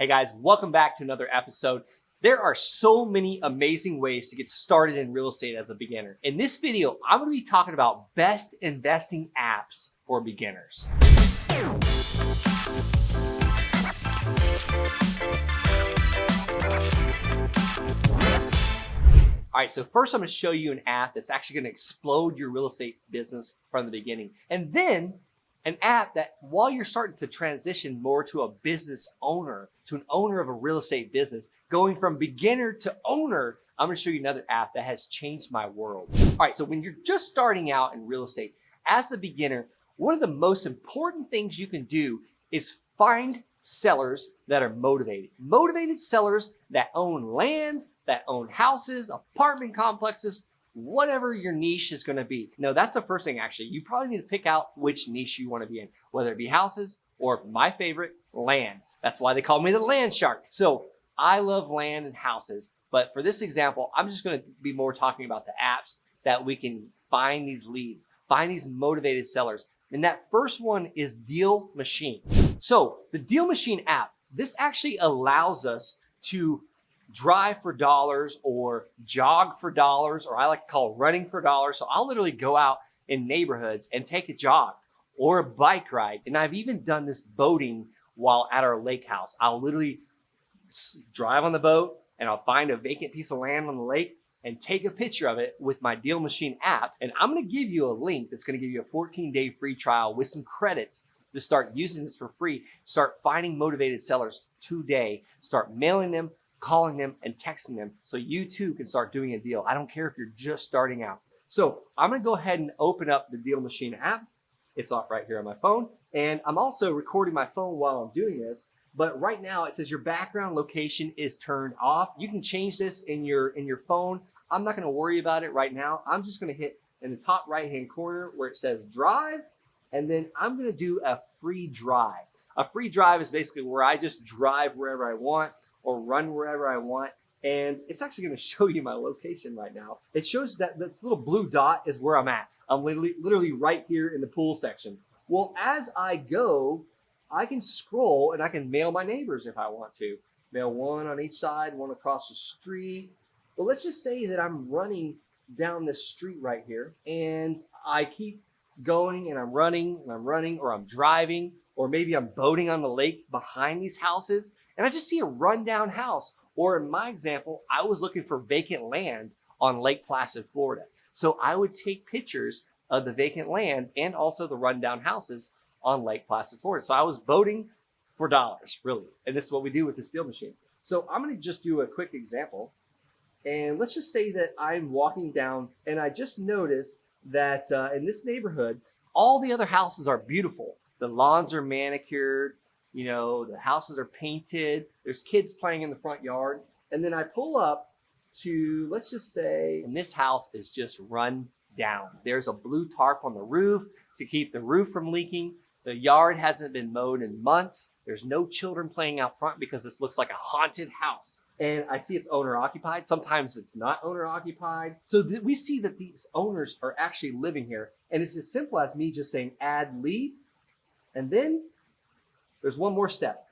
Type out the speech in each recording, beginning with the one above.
Hey guys, welcome back to another episode. There are so many amazing ways to get started in real estate as a beginner. In this video, I'm going to be talking about best investing apps for beginners. All right, so first I'm going to show you an app that's actually going to explode your real estate business from the beginning. And then an app that while you're starting to transition more to a business owner, to an owner of a real estate business, going from beginner to owner, I'm going to show you another app that has changed my world. All right, so when you're just starting out in real estate, as a beginner, one of the most important things you can do is find sellers that are motivated. Motivated sellers that own land, that own houses, apartment complexes, whatever your niche is going to be. No, that's the first thing actually. You probably need to pick out which niche you want to be in, whether it be houses or my favorite, land. That's why they call me the land shark. So I love land and houses, but for this example, I'm just going to be more talking about the apps that we can find these leads, find these motivated sellers. And that first one is Deal Machine. So the Deal Machine app, this actually allows us to drive for dollars or jog for dollars, or I like to call running for dollars. So I'll literally go out in neighborhoods and take a jog or a bike ride. And I've even done this boating while at our lake house. I'll literally drive on the boat and I'll find a vacant piece of land on the lake and take a picture of it with my Deal Machine app. And I'm going to give you a link that's going to give you a 14-day free trial with some credits to start using this for free. Start finding motivated sellers today. Start mailing them, calling them, and texting them so you too can start doing a deal. I don't care if you're just starting out. So I'm going to go ahead and open up the Deal Machine app. It's off right here on my phone. And I'm also recording my phone while I'm doing this. But right now it says your background location is turned off. You can change this in your phone. I'm not going to worry about it right now. I'm just going to hit in the top right-hand corner where it says drive. And then I'm going to do a free drive. A free drive is basically where I just drive wherever I want or run wherever I want. And it's actually going to show you my location right now. It shows that this little blue dot is where I'm at. I'm literally right here in the pool section. Well, as I go, I can scroll and I can mail my neighbors if I want to. Mail one on each side, one across the street. But let's just say that I'm running down this street right here and I keep going and I'm running, or I'm driving, or maybe I'm boating on the lake behind these houses and I just see a rundown house. Or in my example, I was looking for vacant land on Lake Placid, Florida. So I would take pictures of the vacant land and also the rundown houses on Lake Placid, Florida. So I was boating for dollars, really. And this is what we do with this Deal Machine. So I'm going to just do a quick example. And let's just say that I'm walking down and I just noticed that in this neighborhood, all the other houses are beautiful. The lawns are manicured, you know, the houses are painted. There's kids playing in the front yard. And then I pull up to, let's just say, and this house is just run down. There's a blue tarp on the roof to keep the roof from leaking. The yard hasn't been mowed in months. There's no children playing out front because this looks like a haunted house. And I see it's owner occupied. Sometimes it's not owner occupied. So we see that these owners are actually living here. And it's as simple as me just saying add lead. And then there's one more step.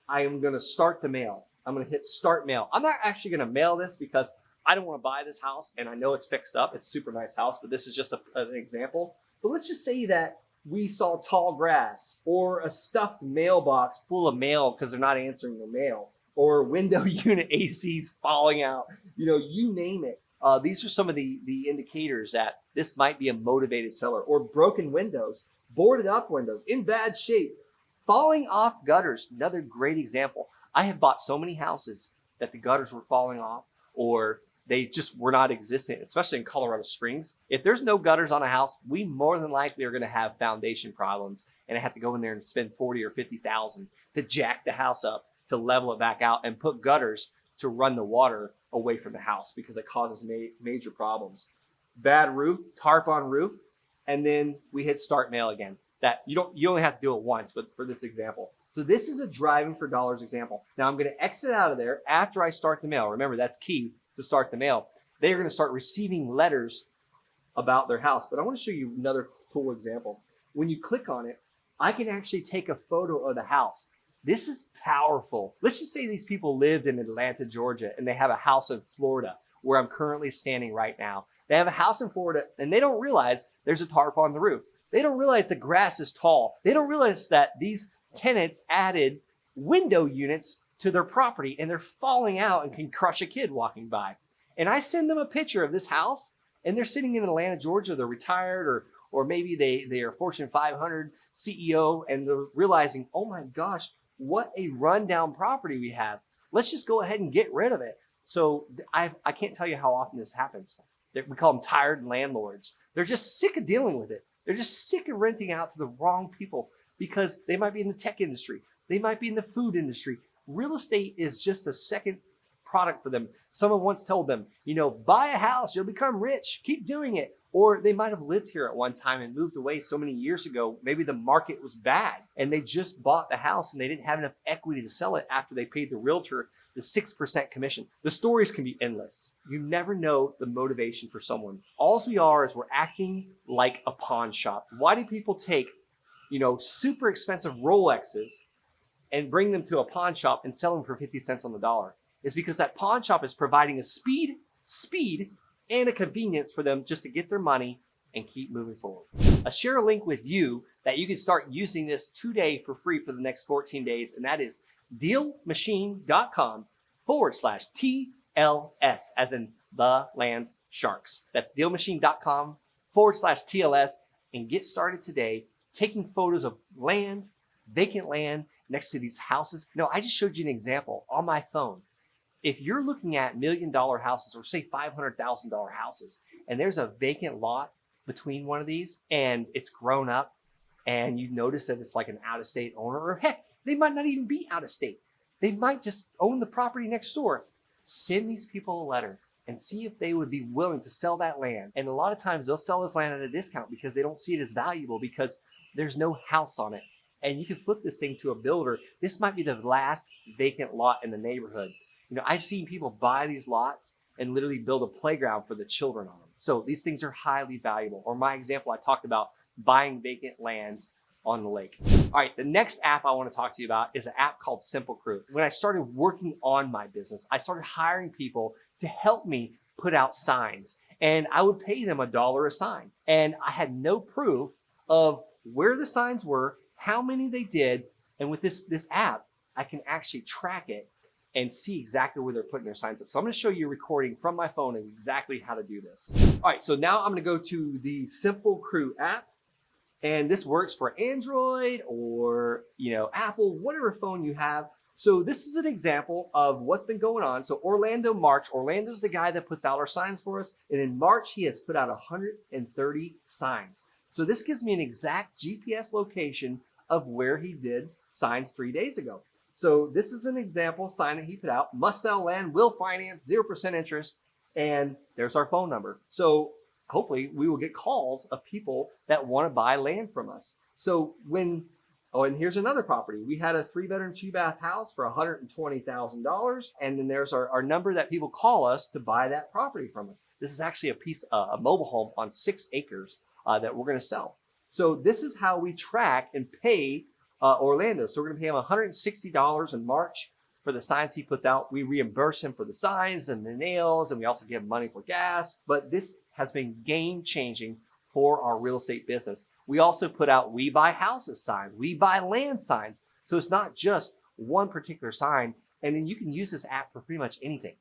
I am going to start the mail. I'm going to hit start mail. I'm not actually going to mail this because I don't want to buy this house. And I know it's fixed up. It's a super nice house, but this is just an example. But let's just say that we saw tall grass or a stuffed mailbox full of mail because they're not answering their mail, or window unit ACs falling out, you know, you name it. These are some of the indicators that this might be a motivated seller. Or broken windows, boarded up windows, in bad shape, falling off gutters. Another great example. I have bought so many houses that the gutters were falling off or they just were not existent, especially in Colorado Springs. If there's no gutters on a house, we more than likely are going to have foundation problems and I have to go in there and spend $40,000 or $50,000 to jack the house up, to level it back out and put gutters to run the water away from the house because it causes major problems. Bad roof, tarp on roof, and then we hit start mail again. That you only have to do it once, but for this example. So this is a driving for dollars example. Now I'm going to exit out of there after I start the mail. Remember, that's key to start the mail. They're going to start receiving letters about their house. But I want to show you another cool example. When you click on it, I can actually take a photo of the house. This is powerful. Let's just say these people lived in Atlanta, Georgia, and they have a house in Florida where I'm currently standing right now. They have a house in Florida and they don't realize there's a tarp on the roof. They don't realize the grass is tall. They don't realize that these tenants added window units to their property and they're falling out and can crush a kid walking by. And I send them a picture of this house and they're sitting in Atlanta, Georgia. They're retired or maybe they are Fortune 500 CEO and they're realizing, oh my gosh, what a rundown property we have. Let's just go ahead and get rid of it. So I can't tell you how often this happens. We call them tired landlords. They're just sick of dealing with it. They're just sick of renting out to the wrong people because they might be in the tech industry. They might be in the food industry. Real estate is just a second product for them. Someone once told them, buy a house, you'll become rich. Keep doing it. Or they might have lived here at one time and moved away so many years ago. Maybe the market was bad and they just bought the house and they didn't have enough equity to sell it after they paid the realtor the 6% commission. The stories can be endless. You never know the motivation for someone. All we are is we're acting like a pawn shop. Why do people take, super expensive Rolexes and bring them to a pawn shop and sell them for 50 cents on the dollar? It's because that pawn shop is providing a speed, and a convenience for them just to get their money and keep moving forward. I share a link with you that you can start using this today for free for the next 14 days, and that is dealmachine.com/TLS, as in the land sharks. That's dealmachine.com/TLS, and get started today taking photos of land, vacant land next to these houses. I just showed you an example on my phone. If you're looking at $1 million houses or say $500,000 houses, and there's a vacant lot between one of these and it's grown up and you notice that it's like an out-of-state owner, or heck, they might not even be out of state. They might just own the property next door. Send these people a letter and see if they would be willing to sell that land. And a lot of times they'll sell this land at a discount because they don't see it as valuable because there's no house on it. And you can flip this thing to a builder. This might be the last vacant lot in the neighborhood. I've seen people buy these lots and literally build a playground for the children on them. So these things are highly valuable. Or my example, I talked about buying vacant land on the lake. All right, the next app I want to talk to you about is an app called Simple Crew. When I started working on my business, I started hiring people to help me put out signs. And I would pay them $1 a sign. And I had no proof of where the signs were, how many they did. And with this app, I can actually track it and see exactly where they're putting their signs up. So I'm gonna show you a recording from my phone of exactly how to do this. All right, so now I'm gonna go to the Simple Crew app, and this works for Android or Apple, whatever phone you have. So this is an example of what's been going on. So Orlando's the guy that puts out our signs for us, and in March he has put out 130 signs. So this gives me an exact GPS location of where he did signs 3 days ago. So this is an example sign that he put out: must sell land, will finance, 0% interest, and there's our phone number. So hopefully we will get calls of people that want to buy land from us. So and here's another property. We had a 3-bedroom, 2-bath house for $120,000. And then there's our number that people call us to buy that property from us. This is actually a mobile home on 6 acres that we're going to sell. So this is how we track and pay Orlando. So we're going to pay him $160 in March for the signs he puts out. We reimburse him for the signs and the nails, and we also give him money for gas. But this has been game changing for our real estate business. We also put out we buy houses signs, we buy land signs. So it's not just one particular sign. And then you can use this app for pretty much anything.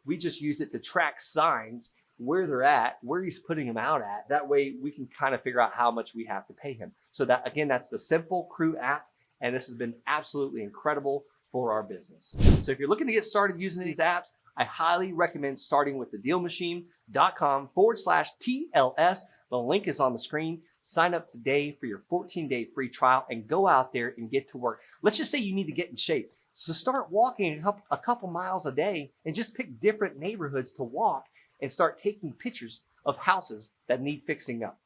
We just use it to track signs, where they're at, where he's putting them out at. That way we can kind of figure out how much we have to pay him. So that's the Simple Crew app. And this has been absolutely incredible for our business. So if you're looking to get started using these apps, I highly recommend starting with the dealmachine.com/TLS. The link is on the screen. Sign up today for your 14-day free trial and go out there and get to work. Let's just say you need to get in shape. So start walking a couple miles a day and just pick different neighborhoods to walk and start taking pictures of houses that need fixing up.